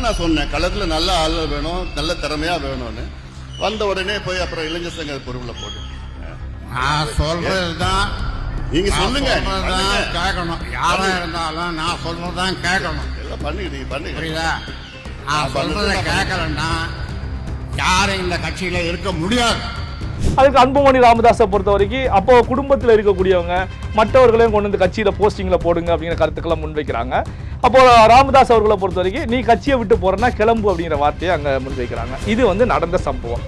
நான் சொன்னேன் களத்துல நல்ல ஆள் வேணும், நல்ல திறமையா வேணும்னு. வந்த உடனே போய் அப்புறம் இளைஞர் சங்க பொறுப்புல போட்டு நான் சொல்றதுதான் நீங்க சொல்லுங்க, கேட்கணும். யாரா இருந்தாலும் நான் சொல்றதுதான் கேட்கணும். எல்லாம் பண்ணுங்க புரியுதா? நான் சொல்றத கேட்கலன்னா யாரும் இந்த கட்சியில இருக்க முடியாது. அதுக்கு அன்புமணி ராமதாஸை பொறுத்த வரைக்கும் அப்போ குடும்பத்தில் இருக்கக்கூடியவங்க மற்றவர்களையும் கொண்டு வந்து கட்சியில போஸ்டிங்ல போடுங்க அப்படிங்கிற கருத்துக்களை முன்வைக்கிறாங்க. அப்போ ராமதாஸ் அவர்களை பொறுத்த வரைக்கும் நீ கட்சியை விட்டு போறேன்னா கிளம்பு அப்படிங்கிற வார்த்தையை அங்க முன்வைக்கிறாங்க. இது நடந்த சம்பவம்.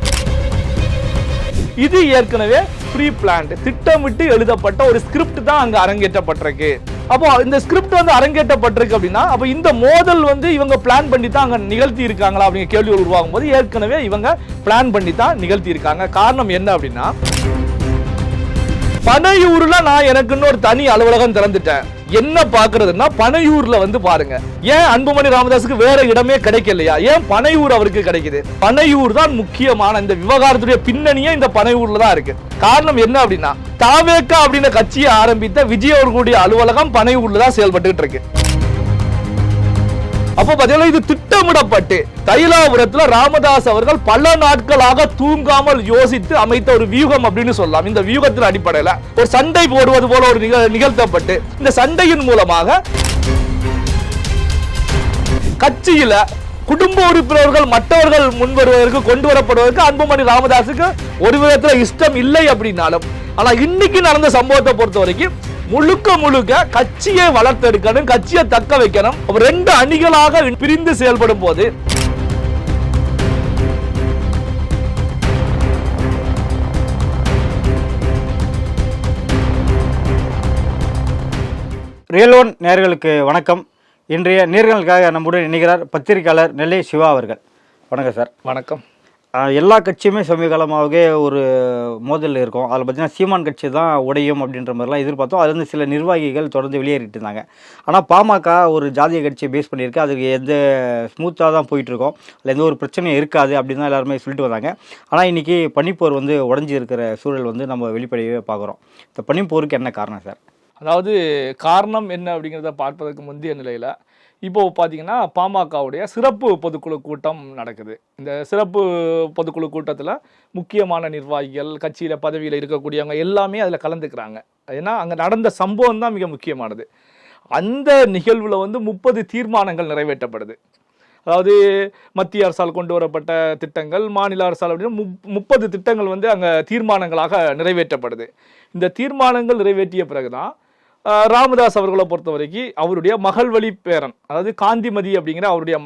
இது ஏற்கனவே ப்ரீ பிளான்ட், திட்டமிட்டு எழுதப்பட்ட ஒரு ஸ்கிரிப்ட் தான் அங்க அரங்கேற்றப்பட்டிருக்கு. அப்போ இந்த ஸ்கிரிப்ட் அரங்கேற்றப்பட்டிருக்கு அப்படின்னா அப்போ இந்த மோதல் இவங்க பிளான் பண்ணி தான் அங்க நிகழ்த்தி இருக்காங்களா அப்படிங்கிற கேள்விகள் உருவாகும் போது ஏற்கனவே இவங்க பிளான் பண்ணி தான் நிகழ்த்தி இருக்காங்க. காரணம் என்ன அப்படின்னா, பனையூர்ல நான் எனக்கு இன்னொரு தனி அலுவலகம் திறந்துட்டேன். என்ன பாக்குறதுன்னா பனையூர்ல பாருங்க, ஏன் அன்புமணி ராமதாஸுக்கு வேற இடமே கிடைக்கலையா? ஏன் பனையூர் அவருக்கு கிடைக்குது? பனையூர் தான் முக்கியமான இந்த விவகாரத்துடைய பின்னணியே இந்த பனையூர்ல தான் இருக்கு. காரணம் என்ன அப்படின்னா, தாவேக்கா அப்படின்ற கட்சியை ஆரம்பித்த விஜய் அவர்களுடைய அலுவலகம் பனையூர்ல தான் செயல்பட்டு இருக்கு. அப்போ பாத்தீங்கன்னா இது திட்டமிடப்பட்டு தைலாபுரத்துல ராமதாஸ் அவர்கள் பல நாட்களாக தூங்காமல் யோசித்து அமைத்த ஒரு வியூகம் அப்படின்னு சொல்லலாம். இந்த வியூகத்தின் அடிப்படையில் ஒரு சண்டை போடுவது போல ஒரு நிகழ்த்தப்பட்டு இந்த சண்டையின் மூலமாக கட்சியில குடும்ப உறுப்பினர்கள் மற்றவர்கள் முன்வருவதற்கு கொண்டு வரப்படுவதற்கு அன்புமணி ராமதாஸுக்கு ஒரு விதத்தில் இஷ்டம் இல்லை அப்படின்னாலும், ஆனா இன்னைக்கு நடந்த சம்பவத்தை பொறுத்த வரைக்கும் முழுக்க கட்சியை வளர்த்தெடுக்கணும், கட்சியை தக்க வைக்கணும். ரெண்டு அணிகளாக பிரிந்து செயல்படும் போது ரியல் ஒன் நேயர்களுக்கு வணக்கம். இன்றைய நேயர்களுக்காக நம்முடன் இணைகிறார் பத்திரிகையாளர் நெல்லை சிவா அவர்கள். வணக்கம் சார். வணக்கம். எல்லா கட்சியுமே சமீபகாலமாகவே ஒரு மோதல் இருக்கும். அதில் பார்த்தீங்கன்னா சீமான் கட்சி தான் உடையும் அப்படின்ற மாதிரிலாம் எதிர்பார்த்தோம். அது சில நிர்வாகிகள் தொடர்ந்து வெளியேறிட்டு இருந்தாங்க. ஆனால் பாமக ஒரு ஜாதிய கட்சியை பேஸ் பண்ணியிருக்கு. அதுக்கு எந்த ஸ்மூத்தாக தான் போயிட்டுருக்கோம், அதில் எந்த ஒரு பிரச்சனையும் இருக்காது அப்படின்னு தான் எல்லாருமே சொல்லிட்டு வந்தாங்க. ஆனால் இன்றைக்கி பனிப்போர் உடஞ்சி இருக்கிற சூழல் நம்ம வெளிப்படையவே பார்க்குறோம். இந்த பனிப்போருக்கு என்ன காரணம் சார்? அதாவது காரணம் என்ன அப்படிங்கிறத பார்ப்பதற்கு முந்தைய நிலையில் இப்போ பார்த்தீங்கன்னா பாமகவுடைய சிறப்பு பொதுக்குழு கூட்டம் நடக்குது. இந்த சிறப்பு பொதுக்குழு கூட்டத்தில் முக்கியமான நிர்வாகிகள், கட்சியில் பதவியில் இருக்கக்கூடியவங்க எல்லாமே அதில் கலந்துக்கிறாங்க. ஏன்னா அங்கே நடந்த சம்பவம் தான் மிக முக்கியமானது. அந்த நிகழ்வில் 30 தீர்மானங்கள் நிறைவேற்றப்படுது. அதாவது மத்திய அரசால் கொண்டு வரப்பட்ட திட்டங்கள், மாநில அரசால் அப்படின்னு 30 திட்டங்கள் அங்கே தீர்மானங்களாக நிறைவேற்றப்படுது. இந்த தீர்மானங்கள் நிறைவேற்றிய பிறகுதான் ராமதாஸ் அவர்களை பொறுத்த வரைக்கும் அவருடைய மகள் வழி பேரன், அதாவது காந்திமதி அப்படிங்கிற அவருடைய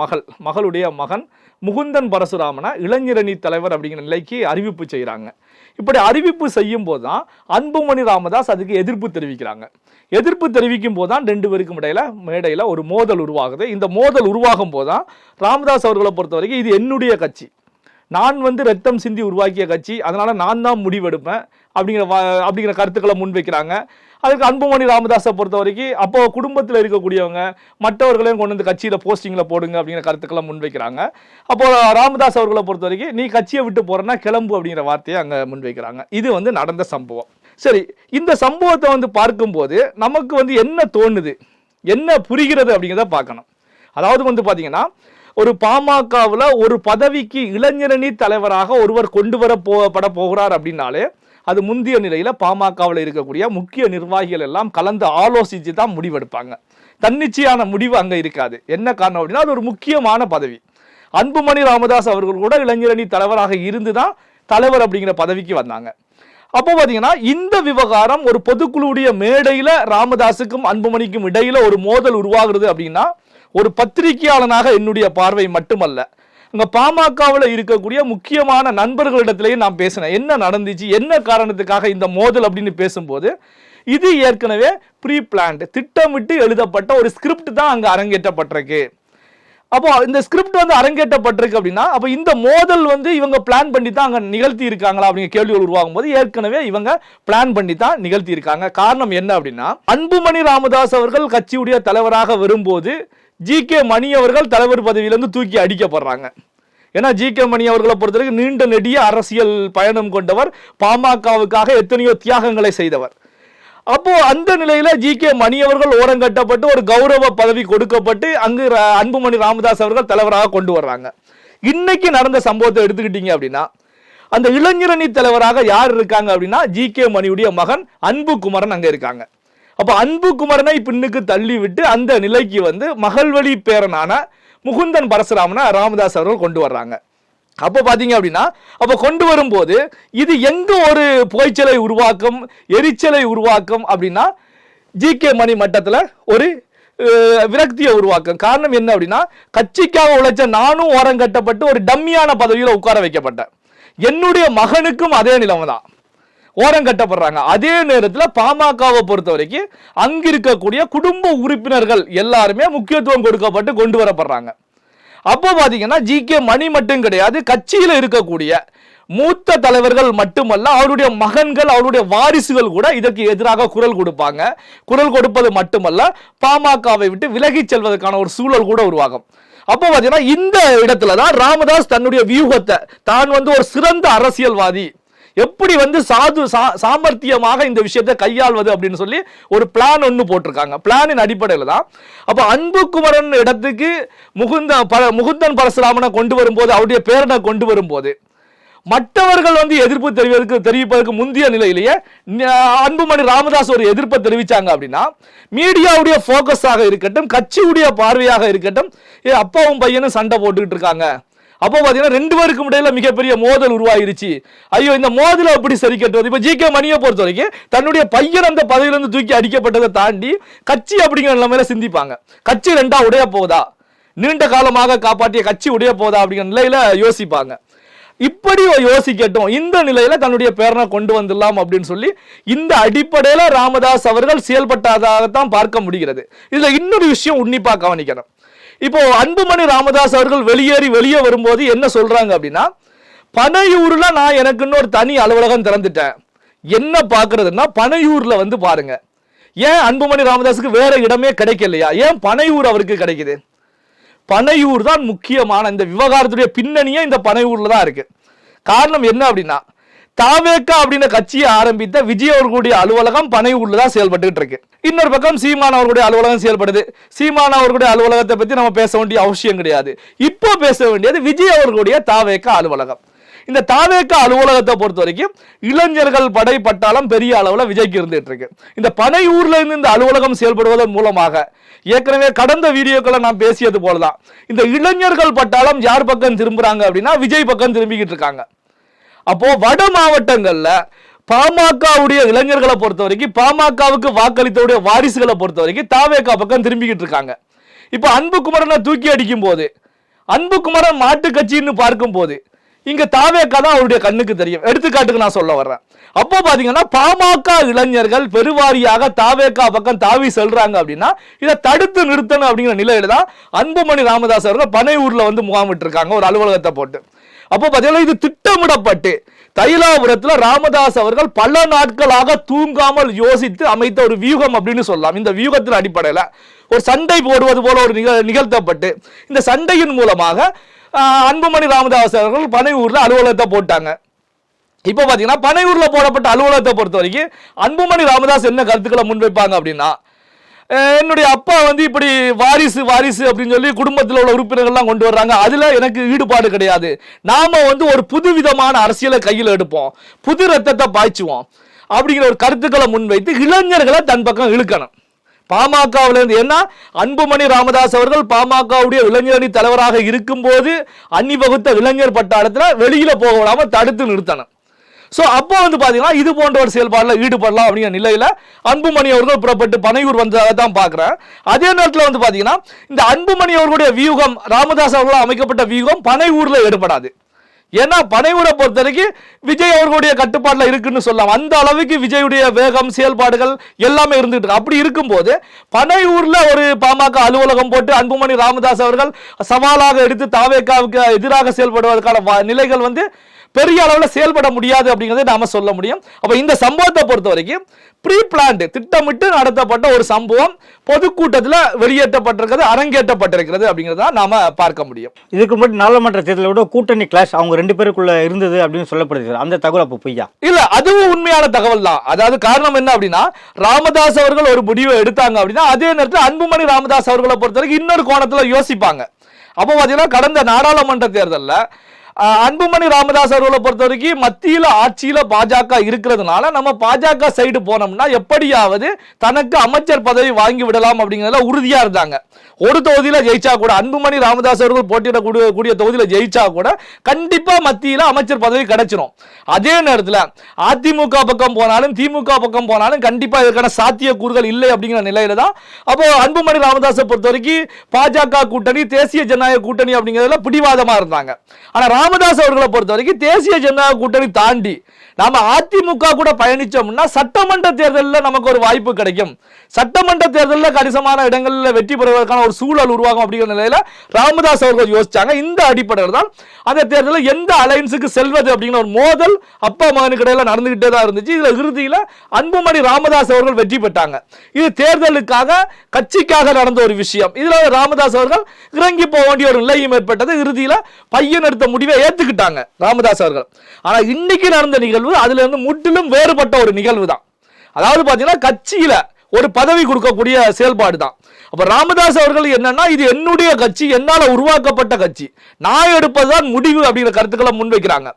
மகளுடைய மகன் முகுந்தன் பரசுராமனை இளைஞரணி தலைவர் அப்படிங்கிற நிலைக்கு அறிவிப்பு செய்கிறாங்க. இப்படி அறிவிப்பு செய்யும் போது தான் அன்புமணி ராமதாஸ் அதுக்கு எதிர்ப்பு தெரிவிக்கிறாங்க. எதிர்ப்பு தெரிவிக்கும் போது தான் 2 பேருக்கும் மேடையில் ஒரு மோதல் உருவாகுது. இந்த மோதல் உருவாகும் போது தான் ராமதாஸ் அவர்களை பொறுத்த வரைக்கும் இது என்னுடைய கட்சி, நான் ரத்தம் சிந்தி உருவாக்கிய கட்சி, அதனால நான் தான் முடிவெடுப்பேன் அப்படிங்கிற கருத்துக்களை முன்வைக்கிறாங்க. அதுக்கு அன்புமணி ராமதாஸை பொறுத்த வரைக்கும் அப்போ குடும்பத்தில் இருக்கக்கூடியவங்க மற்றவர்களையும் கொண்டு வந்து கட்சியில போஸ்டிங்ல போடுங்க அப்படிங்கிற கருத்துக்களை முன்வைக்கிறாங்க. அப்போ ராமதாஸ் அவர்களை பொறுத்த வரைக்கும் நீ கட்சியை விட்டு போறேன்னா கிளம்பு அப்படிங்கிற வார்த்தையை அங்க முன்வைக்கிறாங்க. இது நடந்த சம்பவம். சரி, இந்த சம்பவத்தை பார்க்கும்போது நமக்கு என்ன தோணுது, என்ன புரிகிறது அப்படிங்கிறத பார்க்கணும். அதாவது பாத்தீங்கன்னா ஒரு பாமகவில் ஒரு பதவிக்கு இளைஞரணி தலைவராக ஒருவர் கொண்டு வரப்பட போகிறார் அப்படின்னாலே அது முந்தைய நிலையில பாமகவில் இருக்கக்கூடிய முக்கிய நிர்வாகிகள் எல்லாம் கலந்து ஆலோசித்து தான் முடிவெடுப்பாங்க. தன்னிச்சையான முடிவு அங்க இருக்காது. என்ன காரணம் அப்படின்னா அது ஒரு முக்கியமான பதவி. அன்புமணி ராமதாஸ் அவர்கள் கூட இளைஞரணி தலைவராக இருந்துதான் தலைவர் அப்படிங்கிற பதவிக்கு வந்தாங்க. அப்போ பாத்தீங்கன்னா இந்த விவகாரம் ஒரு பொதுக்குழுடைய மேடையில ராமதாஸுக்கும் அன்புமணிக்கும் இடையில ஒரு மோதல் உருவாகிறது அப்படின்னா ஒரு பத்திரிகையாளனாக என்னுடைய பார்வை மட்டுமல்ல, அங்க பாமகவில் இருக்கக்கூடிய முக்கியமான நண்பர்களிடத்திலேயும் நான் பேசினேன். என்ன நடந்துச்சு, என்ன காரணத்துக்காக இந்த மோதல் அப்படின்னு பேசும்போது இது ஏற்கனவே ப்ரீ பிளான்ட், திட்டமிட்டு எழுதப்பட்ட ஒரு ஸ்கிரிப்ட் தான் அங்க அரங்கேற்றப்பட்டிருக்கு. அப்போ இந்த ஸ்கிரிப்ட் அரங்கேற்றப்பட்டிருக்கு அப்படின்னா அப்போ இந்த மோதல் இவங்க பிளான் பண்ணி தான் அங்க நிகழ்த்தி இருக்காங்களா அப்படிங்கிற கேள்விகள் உருவாகும் போது ஏற்கனவே இவங்க பிளான் பண்ணி தான் நிகழ்த்தி இருக்காங்க. காரணம் என்ன அப்படின்னா, அன்புமணி ராமதாஸ் அவர்கள் கட்சியுடைய தலைவராக வரும்போது ஜி.கே. மணி அவர்கள் தலைவர் பதவியிலிருந்து தூக்கி அடிக்கப்படுறாங்க. ஏன்னா ஜி.கே. மணி அவர்களை பொறுத்தவரைக்கும் நீண்ட நெடிய அரசியல் பயணம் கொண்டவர், பாமகவுக்காக எத்தனையோ தியாகங்களை செய்தவர். அப்போ அந்த நிலையில ஜி.கே. மணி அவர்கள் ஓரங்கட்டப்பட்டு ஒரு கௌரவ பதவி கொடுக்கப்பட்டு அங்கு அன்புமணி ராமதாஸ் அவர்கள் தலைவராக கொண்டு வர்றாங்க. இன்னைக்கு நடந்த சம்பவத்தை எடுத்துக்கிட்டீங்க அப்படின்னா அந்த இளைஞரணி தலைவராக யார் இருக்காங்க அப்படின்னா ஜி.கே. மணியுடைய மகன் அன்புகுமரன் அங்க இருக்காங்க. அப்ப அன்புகுமரனை பின்னுக்கு தள்ளி விட்டு அந்த நிலைக்கு வந்து மகள்வழி பேரனான முகுந்தன் பரசுராமனை ராமதாஸ் அவர்கள் கொண்டு வர்றாங்க. அப்போ பாத்தீங்க அப்படின்னா அப்ப கொண்டு வரும்போது இது எங்க ஒரு புகைச்சலை உருவாக்கம், எரிச்சலை உருவாக்கம் அப்படின்னா ஜி.கே. மணி மட்டத்துல ஒரு விரக்தியை உருவாக்கும். காரணம் என்ன அப்படின்னா கட்சிக்காக உழைச்ச நானும் ஓரங்கட்டப்பட்டு ஒரு டம்மியான பதவியில உட்கார வைக்கப்பட்டேன். என்னுடைய மகனுக்கும் அதே நிலைமை தான், ஓரம் கட்டப்படுறாங்க. அதே நேரத்தில் பாமகவை பொறுத்த வரைக்கும் அங்க இருக்கக்கூடிய குடும்ப உறுப்பினர்கள் எல்லாருமே முக்கியத்துவம் கொடுக்கப்பட்டு கொண்டு வரப்படுறாங்க. அப்போ பாத்தீங்கன்னா ஜி.கே. மணி மட்டும் கிடையாது, கட்சியில இருக்கக்கூடிய மூத்த தலைவர்கள் மட்டுமல்ல, அவருடைய மகன்கள், அவருடைய வாரிசுகள் கூட இதற்கு எதிராக குரல் கொடுப்பாங்க. குரல் கொடுப்பது மட்டுமல்ல, பாமகவை விட்டு விலகி செல்வதற்கான ஒரு சூழல் கூட உருவாகும். அப்போ பாத்தீங்கன்னா இந்த இடத்துலதான் ராமதாஸ் தன்னுடைய வியூகத்தை, தான் வந்து ஒரு சிறந்த அரசியல்வாதி, எப்படி வந்து சாமர்த்தியமாக இந்த விஷயத்தை கையாள்வது அப்படின்னு சொல்லி ஒரு பிளான் ஒன்று போட்டிருக்காங்க. பிளானின் அடிப்படையில் தான் அப்ப அன்புகுமரன் இடத்துக்கு முகுந்தன் பரசுராமனை கொண்டு வரும்போது, அவருடைய பேரனை கொண்டு வரும்போது மற்றவர்கள் வந்து எதிர்ப்பு தெரிவிப்பதற்கு முந்தைய நிலையிலேயே அன்புமணி ராமதாஸ் ஒரு எதிர்ப்பை தெரிவிச்சாங்க அப்படின்னா மீடியாவுடைய போக்கஸாக இருக்கட்டும், கட்சியுடைய பார்வையாக இருக்கட்டும், அப்பாவும் பையனும் சண்டை போட்டுக்கிட்டு இருக்காங்க. அப்போ பாத்தீங்கன்னா ரெண்டு பேருக்கும் இடையில மிகப்பெரிய மோதல் உருவாயிருச்சு. ஐயோ, இந்த மோதலை எப்படி சரி கட்டுவது? இப்ப ஜி.கே. மணியை பொறுத்த வரைக்கும் தன்னுடைய பையன் அந்த பதவியிலிருந்து தூக்கி அடிக்கப்பட்டதை தாண்டி கட்சி அப்படிங்கிற நிலைமையில சிந்திப்பாங்க. கட்சி ரெண்டா உடைய போதா, நீண்ட காலமாக காப்பாற்றிய கட்சி உடைய போதா அப்படிங்கிற நிலையில யோசிப்பாங்க. இப்படி யோசிக்கட்டும், இந்த நிலையில தன்னுடைய பேரனை கொண்டு வந்துடலாம் அப்படின்னு சொல்லி இந்த அடிப்படையில ராமதாஸ் அவர்கள் செயல்பட்டதாகத்தான் பார்க்க முடிகிறது. இதுல இன்னொரு விஷயம் உன்னிப்பா கவனிக்கணும். இப்போ அன்புமணி ராமதாஸ் அவர்கள் வெளியே வரும்போது என்ன சொல்றாங்க அப்படின்னா, பனையூர்ல நான் எனக்குன்னு ஒரு தனி அலுவலகம் திறந்துட்டேன். என்ன பாக்குறதுன்னா பனையூர்ல வந்து பாருங்க, ஏன் அன்புமணி ராமதாஸுக்கு வேற இடமே கிடைக்கலையா? ஏன் பனையூர் அவருக்கு கிடைக்குது? பனையூர் தான் முக்கியமான இந்த விவகாரத்துடைய பின்னணியே இந்த பனையூர்ல தான் இருக்கு. காரணம் என்ன அப்படின்னா, தாவேக்கா அப்படின்ற கட்சியை ஆரம்பித்த விஜய் அவர்களுடைய அலுவலகம் பனையூர்ல தான் செயல்பட்டு இருக்கு. இன்னொரு பக்கம் சீமான் அவர்களுடைய அலுவலகம் செயல்படுது. சீமான் அவர்களுடைய அலுவலகத்தை பத்தி நம்ம பேச வேண்டிய அவசியம் கிடையாது. இப்போ பேச வேண்டியது விஜய் அவர்களுடைய தாவேக்கா அலுவலகம். இந்த தாவேக்கா அலுவலகத்தை பொறுத்த வரைக்கும் இளைஞர்கள் படை பட்டாளம் பெரிய அளவுல விஜய்க்கு இருந்துட்டு இருக்கு. இந்த பனையூர்ல இருந்து இந்த அலுவலகம் செயல்படுவதன் மூலமாக ஏற்கனவே கடந்த வீடியோக்களை நான் பேசியது போலதான் இந்த இளைஞர்கள் பட்டாளம் யார் பக்கம் திரும்புறாங்க அப்படின்னா விஜய் பக்கம் திரும்பிக்கிட்டு இருக்காங்க. அப்போ வட மாவட்டங்கள்ல பாமகவுடைய இளைஞர்களை பொறுத்த வரைக்கும், பாமகவுக்கு வாக்களித்தவுடைய வாரிசுகளை பொறுத்த வரைக்கும் தாவேக்கா பக்கம் திரும்பிக்கிட்டு இருக்காங்க. இப்ப அன்புகுமரனை தூக்கி அடிக்கும் போது, அன்புகுமரன் மாட்டு கட்சின்னு பார்க்கும் போது இங்க தாவேக்கா தான் அவருடைய கண்ணுக்கு தெரியும். எடுத்துக்காட்டுக்கு நான் சொல்ல வர்றேன். அப்போ பாத்தீங்கன்னா பாமக இளைஞர்கள் பெருவாரியாக தாவேக்கா பக்கம் தாவி செல்றாங்க அப்படின்னா இதை தடுத்து நிறுத்தணும் அப்படிங்கிற நிலையில தான் அன்புமணி ராமதாஸ் அவர்கள் பனையூர்ல வந்து முகாமிட்டு இருக்காங்க ஒரு அலுவலகத்தை போட்டு. அப்போ பாத்தீங்கன்னா இது திட்டமிடப்பட்டு தைலாபுரத்துல ராமதாஸ் அவர்கள் பல நாட்களாக தூங்காமல் யோசித்து அமைத்த ஒரு வியூகம் அப்படின்னு சொல்லலாம். இந்த வியூகத்தின் அடிப்படையில ஒரு சண்டை போடுவது போல ஒரு நிகழ்த்தப்பட்டு இந்த சண்டையின் மூலமாக அன்புமணி ராமதாஸ் அவர்கள் பனையூர்ல அலுவலகத்தை போட்டாங்க. இப்ப பாத்தீங்கன்னா பனையூர்ல போடப்பட்ட அலுவலகத்தை பொறுத்த வரைக்கும் அன்புமணி ராமதாஸ் என்ன கருத்துக்களை முன்வைப்பாங்க அப்படின்னா, என்னுடைய அப்பா வந்து இப்படி வாரிசு அப்படின்னு சொல்லி குடும்பத்தில் உள்ள உறுப்பினர்கள்லாம் கொண்டு வர்றாங்க, அதுல எனக்கு ஈடுபாடு கிடையாது. நாம வந்து ஒரு புது விதமான அரசியலை கையில் எடுப்போம், புது ரத்தத்தை பாய்ச்சுவோம் அப்படிங்கிற ஒரு கருத்துக்களை முன்வைத்து இளைஞர்களை தன் பக்கம் இழுக்கணும் பாமகவில இருந்து. ஏன்னா அன்புமணி ராமதாஸ் அவர்கள் பாமகவுடைய இளைஞரணி தலைவராக இருக்கும் போது அணிவகுத்த இளைஞர் பட்டாளத்துல வெளியில போக விடாம தடுத்து நிறுத்தணும். சோ அப்போ வந்து பாத்தீங்கன்னா இது போன்ற ஒரு செயல்பாடுல ஈடுபடலாம் அப்படிங்கிற நிலையில அன்புமணி அவர்கள் புறப்பட்டு பனையூர் வந்ததாக தான் பாக்குறேன். அதே நேரத்தில் வந்து பாத்தீங்கன்னா இந்த அன்புமணி அவர்களுடைய வியூகம், ராமதாஸ் அவர்களால் அமைக்கப்பட்ட வியூகம் பனையூர்ல ஈடுபடாது. ஏன்னா பனையூரை பொறுத்த வரைக்கும் விஜய் அவர்களுடைய கட்டுப்பாட்டில் இருக்குன்னு சொல்லலாம். அந்த அளவுக்கு விஜயுடைய வேகம், செயல்பாடுகள் எல்லாமே இருந்துட்டு இருக்கு. அப்படி இருக்கும்போது பனையூர்ல ஒரு பாமக அலுவலகம் போட்டு அன்புமணி ராமதாஸ் அவர்கள் சவாலாக எடுத்து தாவேக்காவுக்கு எதிராக செயல்படுவதற்கான நிலைகள் வந்து பெரிய அளவில் செயல்பட முடியாது அப்படிங்கிறத நாம சொல்ல முடியும். அப்ப இந்த சம்பவத்தை பொறுத்த வரைக்கும் ப்ரீ பிளான்ட், திட்டமிட்டு நடத்தப்பட்ட ஒரு சம்பவம் பொதுக்கூட்டத்தில் வெளியேற்றப்பட்டிருக்கிறது, அரங்கேற்றப்பட்டிருக்கிறது அப்படிங்கிறத நாம பார்க்க முடியும். இதுக்கு முன்னாடி நாடாளுமன்ற தேர்தலோட கூட்டணி கிளாஷ் அவங்க 2 பேருக்குள்ள இருந்தது அப்படின்னு சொல்லப்படுது. அந்த தகவல் அப்போ பொய்யா? இல்ல, அதுவும் உண்மையான தகவல் தான். அதாவது காரணம் என்ன அப்படின்னா, ராமதாஸ் அவர்கள் ஒரு முடிவை எடுத்தாங்க அப்படின்னா அதே நேரத்தில் அன்புமணி ராமதாஸ் அவர்களை பொறுத்தவரைக்கும் இன்னொரு கோணத்துல யோசிப்பாங்க. அப்போ பாத்தீங்கன்னா கடந்த நாடாளுமன்ற தேர்தலில் அன்புமணி ராமதாஸ் அவர்களை பொறுத்த வரைக்கும் மத்தியில் ஆட்சியில பாஜக இருக்கிறதுனால நம்ம பாஜக சைடு போனோம்னா எப்படியாவது தனக்கு அமைச்சர் பதவி வாங்கி விடலாம் அப்படிங்கிறதுல உறுதியா இருந்தாங்க. ஒரு தொகுதியில ஜெயிச்சா கூட, அன்புமணி ராமதாஸ் அவர்கள் போட்டியிடக்கூடிய தொகுதியில ஜெயிச்சா கூட கண்டிப்பா மத்தியில அமைச்சர் பதவி கிடைச்சிடும். அதே நேரத்தில் அதிமுக பக்கம் போனாலும் திமுக பக்கம் போனாலும் கண்டிப்பா இதற்கான சாத்திய கூறுகள் இல்லை அப்படிங்கிற நிலையில தான் அப்போ அன்புமணி ராமதாஸை பொறுத்த வரைக்கும் பாஜக கூட்டணி, தேசிய ஜனநாயக கூட்டணி அப்படிங்கிறதுல பிடிவாதமா இருந்தாங்க. ஆனா ராமதாஸ் அவர்களை பொறுத்த வரைக்கும் தேசிய ஜனநாயக கூட்டணி தாண்டி நாம அதிமுக கூட பயணிச்சோம்னா சட்டமன்ற தேர்தலில் நமக்கு ஒரு வாய்ப்பு கிடைக்கும், சட்டமன்ற தேர்தலில் கணிசமான இடங்களில் வெற்றி பெறுவதற்கான ஒரு சூழல் உருவாகும் அப்படிங்கிற நிலையில ராமதாஸ் அவர்கள் யோசிச்சாங்க. இந்த அடிப்படையில் தான் அந்த தேர்தலில் எந்த அலையன்ஸுக்கு செல்வது அப்படிங்கிற ஒரு மோதல் அப்பா மகனுக்கு இடையில நடந்துகிட்டே தான் இருந்துச்சு. இதுல இறுதியில அன்புமணி ராமதாஸ் அவர்கள் வெற்றி பெற்றாங்க. இது தேர்தலுக்காக, கட்சிக்காக நடந்த ஒரு விஷயம். இதுல ராமதாஸ் அவர்கள் இறங்கி போக வேண்டிய ஒரு நிலையும் ஏற்பட்டது. இறுதியில பையன் எடுத்த முடிவை ஏத்துக்கிட்டாங்க ராமதாஸ் அவர்கள். ஆனா இன்னைக்கு நடந்த நிகழ்வு அதுல இருந்து முற்றிலும் வேறுபட்ட ஒரு நிகழ்வு தான். அதாவது பாத்தீங்கன்னா கட்சியில ஒரு பதவி கொடுக்கக்கூடிய செயல்பாடு தான். அப்ப ராமதாஸ் அவர்கள் என்னன்னா, இது என்னுடைய கட்சி, என்னால உருவாக்கப்பட்ட கட்சி, நான் எடுப்பதுதான் முடிவு அப்படிங்கிற கருத்துக்களை முன்வைக்கிறாங்க.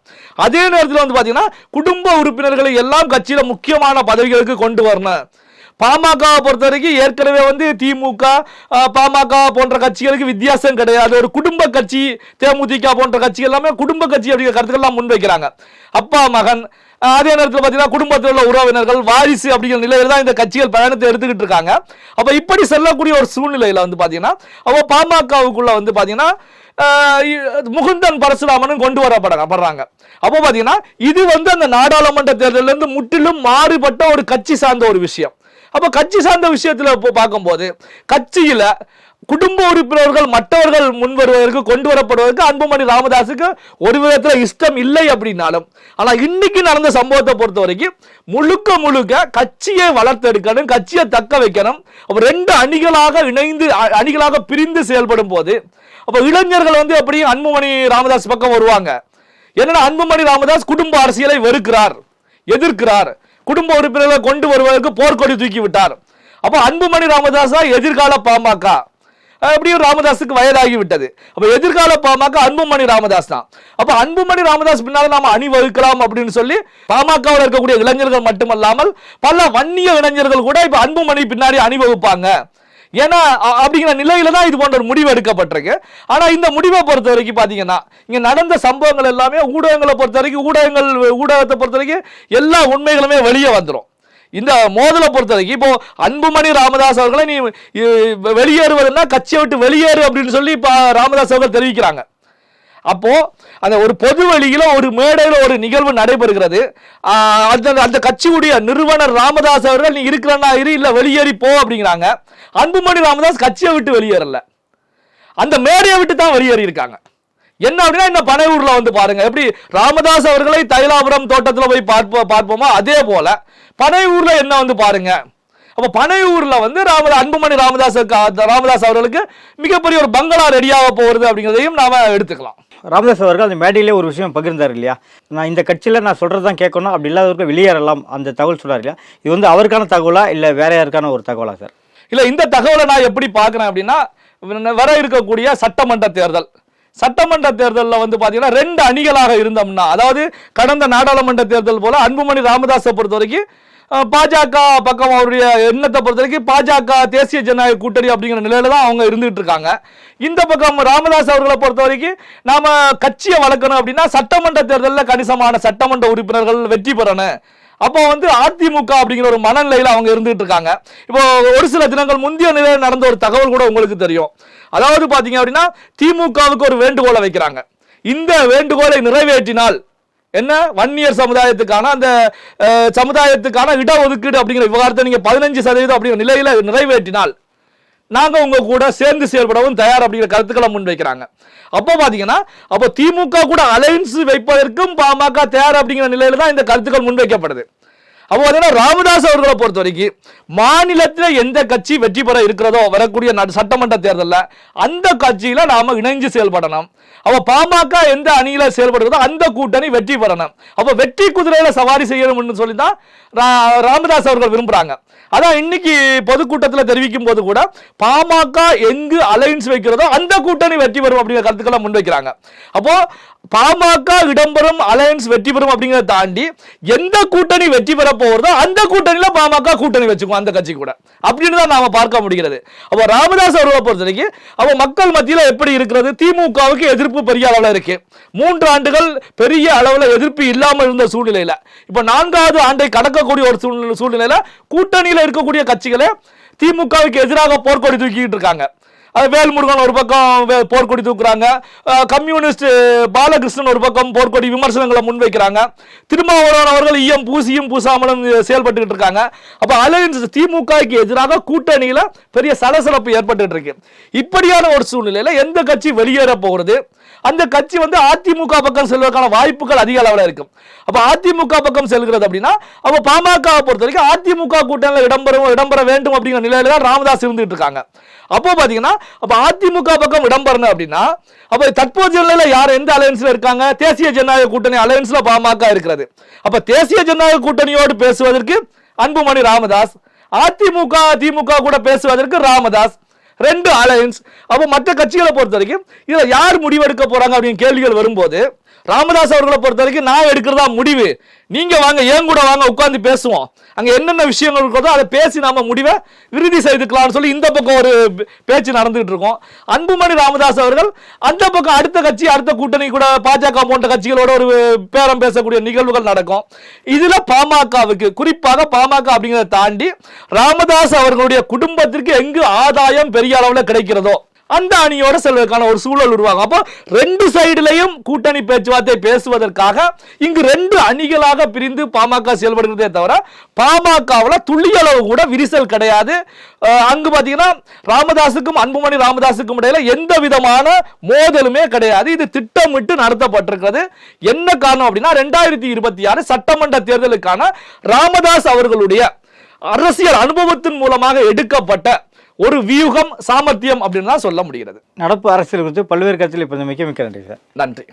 அதே நேரத்தில் வந்து பாத்தீங்கன்னா குடும்ப உறுப்பினர்களை எல்லாம் கட்சியில முக்கியமான பதவிகளுக்கு கொண்டு வரணும். பாமகவை பொறுத்த வரைக்கும் ஏற்கனவே வந்து திமுக, பாமக போன்ற கட்சிகளுக்கு வித்தியாசம் கிடையாது, ஒரு குடும்ப கட்சி. தேமுதிக போன்ற கட்சி எல்லாமே குடும்ப கட்சி அப்படிங்கிற கருத்துக்கள் முன்வைக்கிறாங்க. அப்பா மகன், அதே நேரத்தில் பார்த்தீங்கன்னா குடும்பத்தில் உள்ள உறவினர்கள், வாரிசு அப்படிங்கிற நிலையில தான் இந்த கட்சிகள் பயணத்தை எடுத்துக்கிட்டு இருக்காங்க. அப்ப இப்படி செல்லக்கூடிய ஒரு சூழ்நிலையில வந்து பாத்தீங்கன்னா அப்போ பாமகவுக்குள்ள வந்து பாத்தீங்கன்னா முகுந்தன் பரசுராமனும் கொண்டு வரப்படுறாங்க. அப்போ பாத்தீங்கன்னா இது வந்து அந்த நாடாளுமன்ற தேர்தலில் இருந்து முற்றிலும் மாறுபட்ட ஒரு கட்சி சார்ந்த ஒரு விஷயம். அப்ப கட்சி சார்ந்த விஷயத்துல பார்க்கும்போது கட்சியில குடும்ப உறுப்பினர்கள் மற்றவர்கள் முன்வருவதற்கு, கொண்டு வரப்படுவதற்கு அன்புமணி ராமதாஸுக்கு ஒரு விதத்தில் இஷ்டம் இல்லை அப்படின்னாலும், ஆனா இன்னைக்கு நடந்த சம்பவத்தை பொறுத்த வரைக்கும் முழுக்க முழுக்க கட்சியை வளர்த்தெடுக்கணும், கட்சியை தக்க வைக்கணும். அப்ப 2 அணிகளாக இணைந்து, அணிகளாக பிரிந்து செயல்படும் போது அப்ப இளைஞர்கள் வந்து அப்படியே அன்புமணி ராமதாஸ் பக்கம் வருவாங்க. என்னன்னா அன்புமணி ராமதாஸ் குடும்ப அரசியலை வெறுக்கிறார், எதிர்க்கிறார், குடும்ப உறுப்பினர்களை கொண்டு வருவதற்கு போர்க்கொடி தூக்கி விட்டார். அப்ப அன்புமணி ராமதாஸா எதிர்கால பாமக, எப்படியும் ராமதாஸுக்கு வயதாகி விட்டது. அப்ப எதிர்கால பாமக அன்புமணி ராமதாஸ் தான். அப்ப அன்புமணி ராமதாஸ் பின்னால நாம அணிவகுக்கலாம் அப்படின்னு சொல்லி பாமகவில் இருக்கக்கூடிய இளைஞர்கள் மட்டுமல்லாமல் பல வன்னிய இளைஞர்கள் கூட இப்ப அன்புமணி பின்னாடி அணிவகுப்பாங்க. ஏன்னா அப்படிங்கிற நிலையில தான் இது போன்ற ஒரு முடிவு எடுக்கப்பட்டிருக்கு. ஆனா இந்த முடிவை பொறுத்த வரைக்கும் பாத்தீங்கன்னா இங்க நடந்த சம்பவங்கள் எல்லாமே ஊடகங்களை பொறுத்த வரைக்கும், ஊடகத்தை பொறுத்த வரைக்கும் எல்லா உண்மைகளுமே வெளியே வந்துடும். இந்த மோதலை பொறுத்த வரைக்கும் இப்போ அன்புமணி ராமதாஸ் அவர்களை நீ வெளியேறுவதுன்னா கட்சியை விட்டு வெளியேறு அப்படின்னு சொல்லி ராமதாஸ் அவர்கள் தெரிவிக்கிறாங்க. அப்போ அந்த ஒரு பொது வழியில ஒரு மேடையில் ஒரு நிகழ்வு நடைபெறுகிறது. அந்த கட்சியுடைய நிறுவனர் ராமதாஸ் அவர்கள் நீ இருக்கிறன்னா இரு, இல்ல வெளியேறி போ அப்படிங்கிறாங்க. அன்புமணி ராமதாஸ் கட்சியை விட்டு வெளியேறல, அந்த மேடையை விட்டு தான் வெளியேறி இருக்காங்க. என்ன அப்படின்னா இந்த பனையூர்ல வந்து பாருங்க, எப்படி ராமதாஸ் அவர்களை தைலாபுரம் தோட்டத்தில் போய் பார்ப்போமோ அதே போல பனையூர்ல என்ன வந்து பாருங்க. அப்ப பனையூர்ல வந்து அன்புமணி ராமதாஸ் அவர்களுக்கு மிகப்பெரிய ஒரு பங்களா ரெடியாக போகிறது அப்படிங்கிறதையும் நாம எடுத்துக்கலாம். ராமதாஸ் அவர்கள் அந்த மேடையிலே ஒரு விஷயம் பகிர்ந்தார் இல்லையா, நான் இந்த கட்சியில் நான் சொல்கிறது தான் கேட்கணும், அப்படி இல்லாதவர்கள் வெளியேறலாம், அந்த தகவல் சொல்கிறார் இல்லையா, இது வந்து அவருக்கான தகவலா இல்லை வேற யாருக்கான ஒரு தகவலா சார்? இல்லை, இந்த தகவலை நான் எப்படி பார்க்குறேன் அப்படின்னா, வர இருக்கக்கூடிய சட்டமன்ற தேர்தலில் வந்து பார்த்தீங்கன்னா 2 அணிகளாக இருந்தோம்னா, அதாவது கடந்த நாடாளுமன்ற தேர்தல் போல அன்புமணி ராமதாஸை பொறுத்த வரைக்கும் பாஜக பக்கம் அவருடைய எண்ணத்தை பொறுத்த வரைக்கும் பாஜக தேசிய ஜனநாயக கூட்டணி அப்படிங்கிற நிலையில தான் அவங்க இருந்துட்டு இருக்காங்க. இந்த பக்கம் ராமதாஸ் அவர்களை பொறுத்த வரைக்கும் நாம கட்சியை வளர்க்கணும் அப்படின்னா சட்டமன்ற தேர்தலில் கணிசமான சட்டமன்ற உறுப்பினர்கள் வெற்றி பெறணும். அப்போ வந்து அதிமுக அப்படிங்கிற ஒரு மனநிலையில அவங்க இருந்துட்டு இருக்காங்க. இப்போ ஒரு சில தினங்கள் முந்தைய நிலையில் நடந்த ஒரு தகவல் கூட உங்களுக்கு தெரியும். அதாவது பாத்தீங்க அப்படின்னா திமுகவுக்கு ஒரு வேண்டுகோளை வைக்கிறாங்க. இந்த வேண்டுகோளை நிறைவேற்றினால் என்ன, வன்னியர் சமுதாயத்துக்கான அந்த சமுதாயத்துக்கான இடஒதுக்கீடு அப்படிங்கிற விவகாரத்தை நீங்க 15% அப்படிங்கிற நிலையில நிறைவேற்றினால் நாங்க உங்க கூட சேர்ந்து செயல்படவும் தயார் அப்படிங்கிற கருத்துக்களை முன்வைக்கிறாங்க. அப்போ பாத்தீங்கன்னா அப்போ திமுக கூட அலையன்ஸ் வைப்பதற்கும் பாமக தயார் அப்படிங்கிற நிலையில தான் இந்த கருத்துக்கள் முன்வைக்கப்படுது. அப்போ பார்த்தீங்கன்னா ராமதாஸ் அவர்களை பொறுத்த வரைக்கும் மாநிலத்தில் எந்த கட்சி வெற்றி பெற இருக்கிறதோ வரக்கூடிய சட்டமன்ற தேர்தலில் அந்த கட்சியில நாம இணைஞ்சு செயல்படணும். அப்போ பாமக எந்த அணியில செயல்படுறதோ அந்த கூட்டணி வெற்றி பெறணும். அப்போ வெற்றி குதிரையில சவாரி செய்யணும்னு சொல்லி தான் ராமதாஸ் அவர்கள் விரும்புறாங்க. அதான் இன்னைக்கு பொதுக்கூட்டத்தில் தெரிவிக்கும் போது கூட பாமக எங்கு அலையன்ஸ் வைக்கிறதோ அந்த கூட்டணி வெற்றி பெறும் அப்படிங்கிற கருத்துக்களை முன்வைக்கிறாங்க. அப்போ பாமக இடம்பெறும் அலையன்ஸ் வெற்றி பெறும் அப்படிங்கிறத தாண்டி எந்த கூட்டணி வெற்றி பெற போகிறதோ அந்த கூட்டணியில பாமக கூட்டணி வச்சுக்கும் அந்த கட்சி கூட அப்படின்னு தான் நாம பார்க்க முடிகிறது. அப்போ ராமதாஸ் அவர்களை பொறுத்த வரைக்கும் அப்போ மக்கள் மத்தியில் எப்படி இருக்கிறது, திமுகவுக்கு எதிர்ப்பு பெரிய அளவில் இருக்கு. 3 ஆண்டுகள் பெரிய அளவில் எதிர்ப்பு இல்லாமல் இருந்த சூழ்நிலையில இப்ப 4வது ஆண்டை கடக்கக்கூடிய ஒரு சூழ்நிலையில கூட்டணியில் இருக்கக்கூடிய கட்சிகளே திமுகவுக்கு எதிராக போர்க்கொடி தூக்கிட்டு இருக்காங்க. வேல்முருகன் ஒரு பக்கம் போர்க்கொடி தூக்குறாங்க, கம்யூனிஸ்ட் பாலகிருஷ்ணன் ஒரு பக்கம் போர்க்கொடி விமர்சனங்களை முன்வைக்கிறாங்க, திருமாவளவன் அவர்கள் ஈயம் பூசியும் பூசாமலும் செயல்பட்டு இருக்காங்க. அப்ப அலையன்ஸ் திமுகவுக்கு எதிராக கூட்டணியில பெரிய சலசலப்பு ஏற்பட்டு இருக்கு. இப்படியான ஒரு சூழ்நிலையில எந்த கட்சி வெளியேற போகிறது, அந்த கட்சி அதிமுக பக்கம் செல்வதற்கான வாய்ப்புகள் அதிக அளவில் இருக்கும். அப்ப அதிமுக பக்கம் செல்கிறது அப்படின்னா அப்ப பாமகவை பொறுத்த வரைக்கும் அதிமுக கூட்டணியில் இடம்பெற வேண்டும் அப்படிங்கிற நிலையில தான் ராமதாஸ் இருந்துட்டு இருக்காங்க. அப்போ பாத்தீங்கன்னா அப்ப அதிமுக பக்கம் இடம்பெறணும் அப்படின்னா அப்ப தற்போதைய நிலையில யார் எந்த அலையன்ஸ்ல இருக்காங்க, தேசிய ஜனநாயக கூட்டணி அலையன்ஸ்ல பாமக இருக்கிறது. அப்ப தேசிய ஜனநாயக கூட்டணியோடு பேசுவதற்கு அன்புமணி ராமதாஸ், அதிமுக திமுக கூட பேசுவதற்கு ராமதாஸ், 2 அலையன்ஸ். அப்போ மற்ற கட்சிகளை பொறுத்த வரைக்கும் இதுல யார் முடிவெடுக்க போறாங்க அப்படின்னு கேள்விகள் வரும்போது ராமதாஸ் அவர்களை பொறுத்த வரைக்கும் நான் எடுக்கிறதா முடிவு, நீங்க வாங்க என் கூட வாங்க உட்கார்ந்து பேசுவோம், அங்க என்னென்ன விஷயங்கள் இருக்கிறதோ அதை பேசி நாம முடிவை இறுதி செய்துக்கலாம்னு சொல்லி இந்த பக்கம் ஒரு பேச்சு நடந்துகிட்டு இருக்கோம். அன்புமணி ராமதாஸ் அவர்கள் அந்த பக்கம் அடுத்த கட்சி அடுத்த கூட்டணி கூட பாஜக போன்ற கட்சிகளோட ஒரு பேரம் பேசக்கூடிய நிகழ்வுகள் நடக்கும். இதுல பாமகவுக்கு குறிப்பாக பாமக அப்படிங்கிறத தாண்டி ராமதாஸ் அவர்களுடைய குடும்பத்திற்கு எங்கு ஆதாயம் பெரிய அளவில் கிடைக்கிறதோ அந்த அணியோட செல்வதற்கான ஒரு சூழல் உருவாகும். அப்போ 2 சைடுலையும் கூட்டணி பேச்சுவார்த்தை பேசுவதற்காக இங்கு 2 அணிகளாக பிரிந்து பாமக செயல்படுகிறதே தவிர பாமகவில் துள்ளியளவு கூட விரிசல் கிடையாது. அங்கு பாத்தீங்கன்னா ராமதாஸுக்கும் அன்புமணி ராமதாஸுக்கும் இடையில எந்த விதமான மோதலுமே கிடையாது. இது திட்டமிட்டு நடத்தப்பட்டிருக்கிறது. என்ன காரணம் அப்படின்னா 2026 சட்டமன்ற தேர்தலுக்கான ராமதாஸ் அவர்களுடைய அரசியல் அனுபவத்தின் மூலமாக எடுக்கப்பட்ட ஒரு வியூகம் சாமர்த்தியம் அப்படின்னு தான் சொல்ல முடிகிறது. நடப்பு அரசியல் குறித்து பல்வேறு கருத்தில் இப்ப மிக்க நன்றி சார். நன்றி.